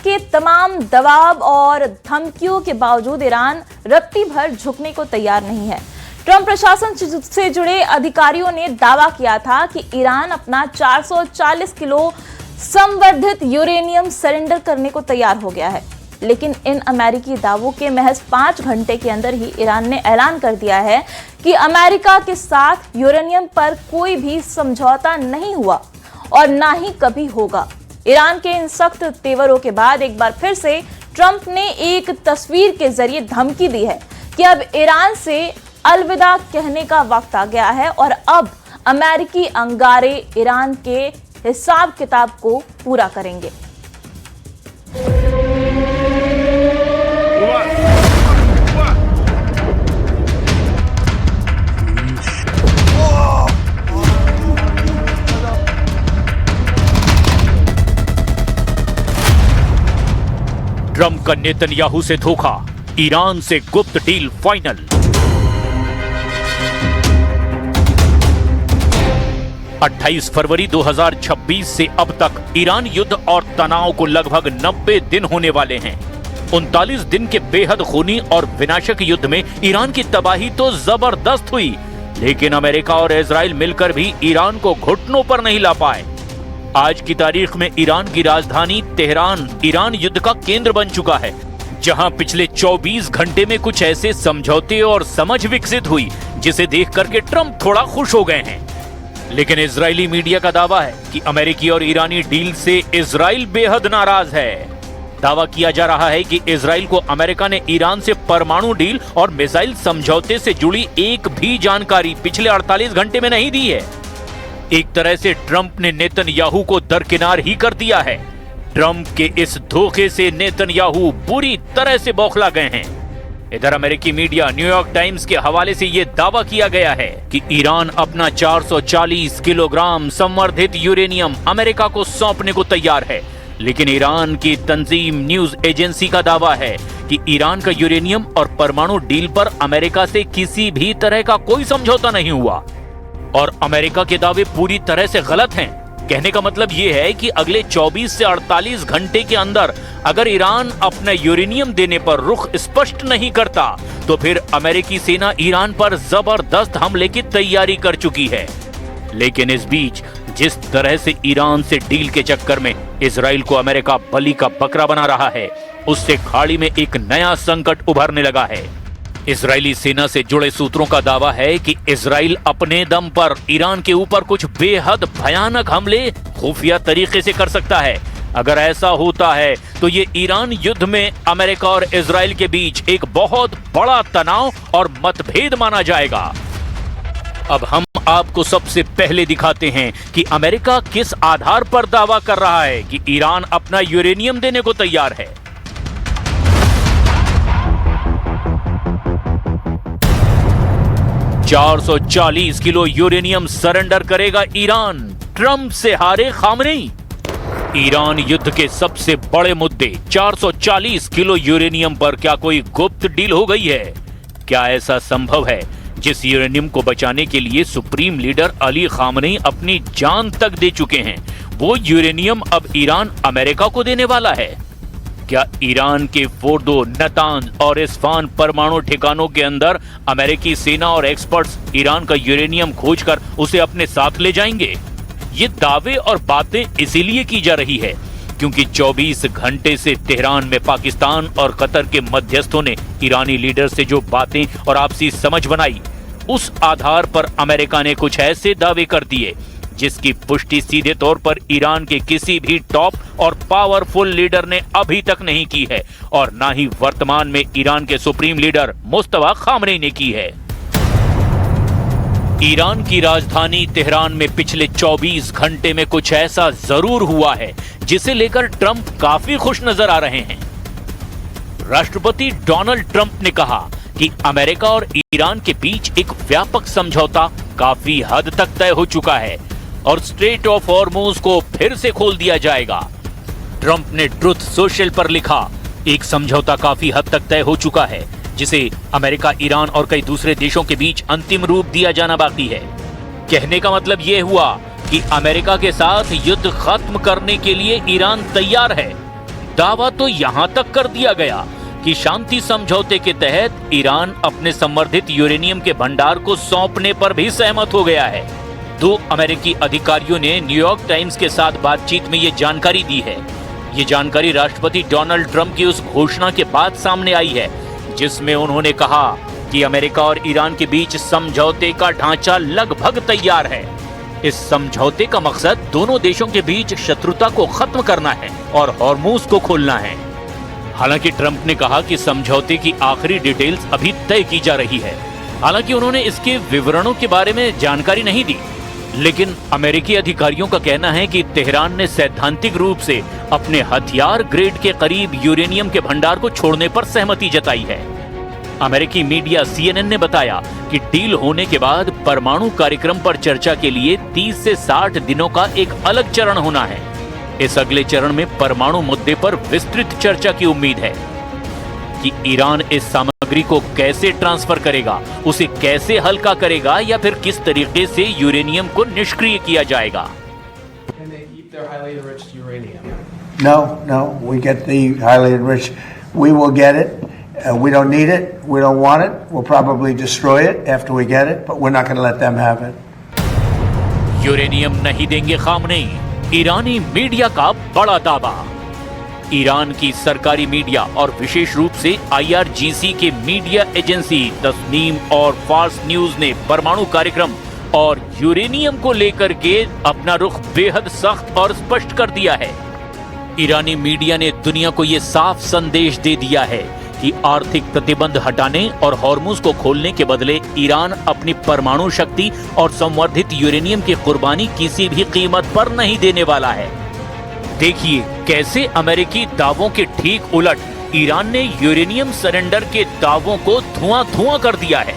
के तमाम दबाव और धमकियों के बावजूद ईरान रत्ती भर झुकने को तैयार नहीं है। ट्रंप प्रशासन से जुड़े अधिकारियों ने दावा किया था कि ईरान अपना 440 किलो संवर्धित यूरेनियम सरेंडर करने को तैयार हो गया है, लेकिन इन अमेरिकी दावों के महज 5 घंटे के अंदर ही ईरान ने ऐलान कर दिया है कि अमेरिका के साथ यूरेनियम पर कोई भी समझौता नहीं हुआ और ना ही कभी होगा। ईरान के इन सख्त तेवरों के बाद एक बार फिर से ट्रंप ने एक तस्वीर के जरिए धमकी दी है कि अब ईरान से अलविदा कहने का वक्त आ गया है और अब अमेरिकी अंगारे ईरान के हिसाब किताब को पूरा करेंगे। ट्रंप का नेतन्याहू से धोखा, ईरान से गुप्त डील फाइनल। 28 फरवरी 2026 से अब तक ईरान युद्ध और तनाव को लगभग 90 दिन होने वाले हैं। 39 दिन के बेहद खूनी और विनाशक युद्ध में ईरान की तबाही तो जबरदस्त हुई, लेकिन अमेरिका और इजराइल मिलकर भी ईरान को घुटनों पर नहीं ला पाए। आज की तारीख में ईरान की राजधानी तेहरान ईरान युद्ध का केंद्र बन चुका है, जहां पिछले 24 घंटे में कुछ ऐसे समझौते और समझ विकसित हुई जिसे देख करके ट्रंप थोड़ा खुश हो गए हैं। लेकिन इजरायली मीडिया का दावा है कि अमेरिकी और ईरानी डील से इजराइल बेहद नाराज है। दावा किया जा रहा है कि इजराइल को अमेरिका ने ईरान से परमाणु डील और मिसाइल समझौते से जुड़ी एक भी जानकारी पिछले 48 घंटे में नहीं दी है। एक तरह से ट्रंप ने नेतन्याहू को दरकिनार ही कर दिया है। ट्रंप के इस धोखे से नेतन्याहू बुरी तरह से बौखला गए हैं। इधर अमेरिकी मीडिया न्यूयॉर्क टाइम्स के हवाले से यह दावा किया गया है कि ईरान अपना 440 किलोग्राम संवर्धित यूरेनियम अमेरिका को सौंपने को तैयार है, लेकिन ईरान की तंजीम न्यूज एजेंसी का दावा है कि ईरान का यूरेनियम और परमाणु डील पर अमेरिका से किसी भी तरह का कोई समझौता नहीं हुआ और अमेरिका के दावे पूरी तरह से गलत हैं। कहने का मतलब यह है कि अगले 24 से 48 घंटे के अंदर अगर ईरान अपना यूरेनियम देने पर रुख स्पष्ट नहीं करता तो फिर अमेरिकी सेना ईरान पर जबरदस्त हमले की तैयारी कर चुकी है। लेकिन इस बीच जिस तरह से ईरान से डील के चक्कर में इजराइल को अमेरिका बलि का बकरा बना रहा है, उससे खाड़ी में एक नया संकट उभरने लगा है। इजरायली सेना से जुड़े सूत्रों का दावा है कि इजराइल अपने दम पर ईरान के ऊपर कुछ बेहद भयानक हमले खुफिया तरीके से कर सकता है। अगर ऐसा होता है तो ये ईरान युद्ध में अमेरिका और इजराइल के बीच एक बहुत बड़ा तनाव और मतभेद माना जाएगा। अब हम आपको सबसे पहले दिखाते हैं कि अमेरिका किस आधार पर दावा कर रहा है कि ईरान अपना यूरेनियम देने को तैयार है। $440 किलो यूरेनियम सरेंडर करेगा ईरान, ट्रंप से हारे खामनेई। ईरान युद्ध के सबसे बड़े मुद्दे 440 किलो यूरेनियम पर क्या कोई गुप्त डील हो गई है? क्या ऐसा संभव है जिस यूरेनियम को बचाने के लिए सुप्रीम लीडर अली खामनेई अपनी जान तक दे चुके हैं, वो यूरेनियम अब ईरान अमेरिका को देने वाला है? क्या ईरान के फोर्दो, नतांज और इस्फान परमाणु ठिकानों के अंदर अमेरिकी सेना और एक्सपर्ट्स ईरान का यूरेनियम खोजकर उसे अपने साथ ले जाएंगे? ये दावे और बातें इसीलिए की जा रही है क्योंकि 24 घंटे से तेहरान में पाकिस्तान और कतर के मध्यस्थों ने ईरानी लीडर से जो बातें और आपसी समझ बनाई, उस आधार पर अमेरिका ने कुछ ऐसे दावे कर दिए जिसकी पुष्टि सीधे तौर पर ईरान के किसी भी टॉप और पावरफुल लीडर ने अभी तक नहीं की है और ना ही वर्तमान में ईरान के सुप्रीम लीडर मुस्तफा खामनेई ने की है। ईरान की राजधानी तेहरान में पिछले 24 घंटे में कुछ ऐसा जरूर हुआ है जिसे लेकर ट्रंप काफी खुश नजर आ रहे हैं। राष्ट्रपति डोनाल्ड ट्रंप ने कहा कि अमेरिका और ईरान के बीच एक व्यापक समझौता काफी हद तक तय हो चुका है और स्ट्रेट ऑफ हॉर्मुज को फिर से खोल दिया जाएगा। ट्रंप ने ट्रुथ सोशल पर लिखा, एक समझौता काफी हद तक तय हो चुका है जिसे अमेरिका, ईरान और कई दूसरे देशों के बीच अंतिम रूप दिया जाना बाकी है। कहने का मतलब यह हुआ कि अमेरिका के साथ युद्ध खत्म करने के लिए ईरान तैयार है। दावा तो यहां तक कर दिया गया कि शांति समझौते के तहत ईरान अपने संवर्धित यूरेनियम के भंडार को सौंपने पर भी सहमत हो गया है। 2 अमेरिकी अधिकारियों ने न्यूयॉर्क टाइम्स के साथ बातचीत में ये जानकारी दी है। ये जानकारी राष्ट्रपति डोनाल्ड ट्रंप की उस घोषणा के बाद सामने आई है जिसमें उन्होंने कहा कि अमेरिका और ईरान के बीच समझौते का ढांचा लगभग तैयार है। इस समझौते का मकसद दोनों देशों के बीच शत्रुता को खत्म करना है और हॉर्मुज को खोलना है। हालांकि ट्रंप ने कहा कि समझौते की आखिरी डिटेल्स अभी तय की जा रही है। हालांकि उन्होंने इसके विवरणों के बारे में जानकारी नहीं दी, लेकिन अमेरिकी अधिकारियों का कहना है कि तेहरान ने सैद्धांतिक रूप से अपने हथियार ग्रेड के करीब यूरेनियम के भंडार को छोड़ने पर सहमति जताई है। अमेरिकी मीडिया CNN ने बताया कि डील होने के बाद परमाणु कार्यक्रम पर चर्चा के लिए 30 से 60 दिनों का एक अलग चरण होना है। इस अगले चरण में परमाणु मुद्दे पर विस्तृत चर्चा की उम्मीद है कि ईरान इस सामग्री को कैसे ट्रांसफर करेगा, उसे कैसे हल्का करेगा या फिर किस तरीके से यूरेनियम को निष्क्रिय किया जाएगा। No, we get the highly enriched. We will get it. We don't need it. We don't want it. We'll probably destroy it after we get it, but we're not going to let them have it. Uranium नहीं देंगे Khamenei, ईरानी media का बड़ा दावा। Iran की सरकारी media और विशेष रूप से IRGC के मीडिया एजेंसी तस्नीम और फार्स न्यूज ने परमाणु कार्यक्रम और यूरेनियम को लेकर के अपना रुख बेहद सख्त और स्पष्ट कर दिया है। ईरानी मीडिया ने दुनिया को ये साफ संदेश दे दिया है कि आर्थिक प्रतिबंध हटाने और हॉर्मुज को खोलने के बदले ईरान अपनी परमाणु शक्ति और संवर्धित यूरेनियम की कुर्बानी किसी भी कीमत पर नहीं देने वाला है। देखिए कैसे अमेरिकी दावों के ठीक उलट ईरान ने यूरेनियम सरेंडर के दावों को धुआं-धुआं कर दिया है।